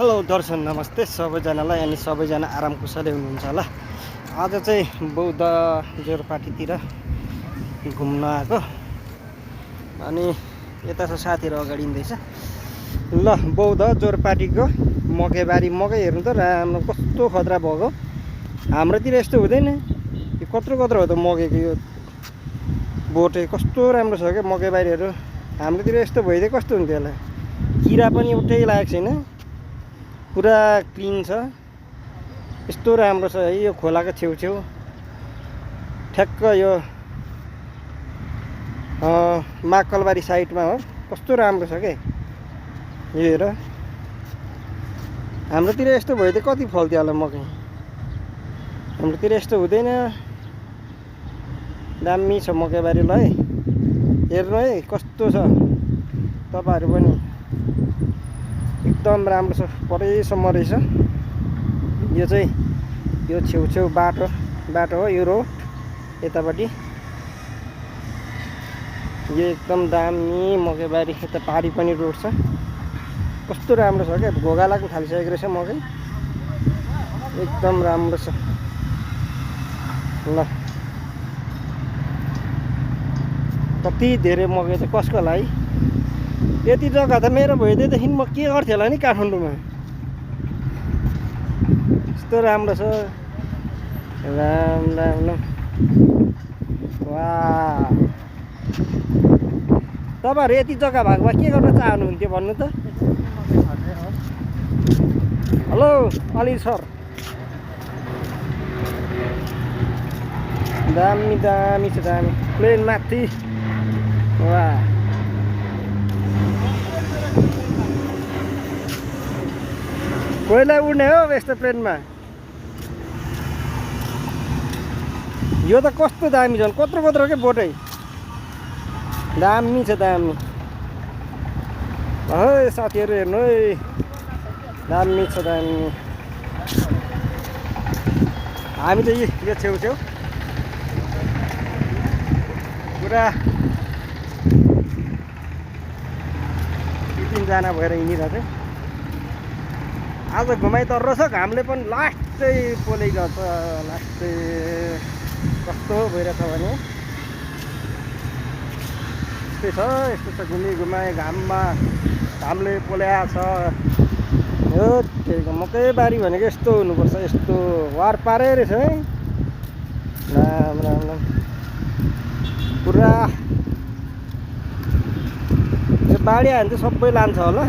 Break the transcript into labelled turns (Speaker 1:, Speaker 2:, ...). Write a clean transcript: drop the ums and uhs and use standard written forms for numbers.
Speaker 1: Hello दर्शन नमस्ते सबैजनालाई अनि सबैजना आराम कुशलै हुनुहुन्छ होला। आज चाहिँ बौद्ध जोरपाटीतिर घुम्न आएको अनि यता छ साथीहरू अगाडि हिँड्दैछ। ल बौद्ध जोरपाटीको मकैबारी मकै हेर्नु त राम्रो कस्तो खतरा भएको। हाम्रोतिर यस्तो हुँदैन, यो कत्रो कत्रो हो त मकैको यो बोटे कस्तो राम्रो छ क्या मकैबारीहरू। हाम्रोतिर यस्तो भइदिए कस्तो हुन्थ्यो होला। किरा पनि एउटै लागेको छैन, पुरा क्लिन छ, यस्तो राम्रो छ है। यो खोलाको छेउछेउ ठ्याक्क यो माकलबारी साइडमा हो, कस्तो राम्रो छ क्या यो हेर। हाम्रोतिर यस्तो भइदिए कति फल्थ्यो होला मकै, हाम्रोतिर यस्तो हुँदैन। दामी छ मकैबारी। ल है हेर्नु है कस्तो छ, तपाईँहरू पनि एकदम राम्रो छ, परैसम्म रहेछ। यो चाहिँ यो छेउछेउ बाटो हो, यो रोड यतापट्टि यो एकदम दामी मकैबारी। यता पारी पनि रोड छ, कस्तो राम्रो छ क्या। घोगा लाग्न थालिसकेको रहेछ मकै, एकदम राम्रो छ। ल कति धेरै मकै त कसको होला है। यति जग्गा त मेरो भइदिएदेखि म के गर्थेँ होला नि काठमाडौँमा। यस्तो राम्रो छ, राम राम राम। वाह, तपाईँहरू यति जग्गा भएको भए के गर्न चाहनुहुन्थ्यो भन्नु त। हेलो अली सर, दामी दामी छ, दामी प्लेन माथि। वाह कोहीलाई उड्ने हो यस्तो प्लेनमा। यो त कस्तो दामी छ, कत्रो कत्रो के बोटै दामी छ, दामी। है साथीहरू हेर्नु है, दामी छ, दामी। हामी त यो छेउछेउ पुरा 3जना भएर हिँडिरहेको छ। आज घुमाइ तर्रो छ, घामले पनि लास्टै पोलै गर्छ। लास्टै कस्तो भइरहेछ भने यस्तै छ, घुमाइ घाममा घामले पोल्याएको छ। हो ठिक, मकैबारी भनेको यस्तो हुनुपर्छ, यस्तो वार पारै रहेछ है। राम राम राम। पुरा यो बाढी आयो भने चाहिँ सबै लान्छ होला।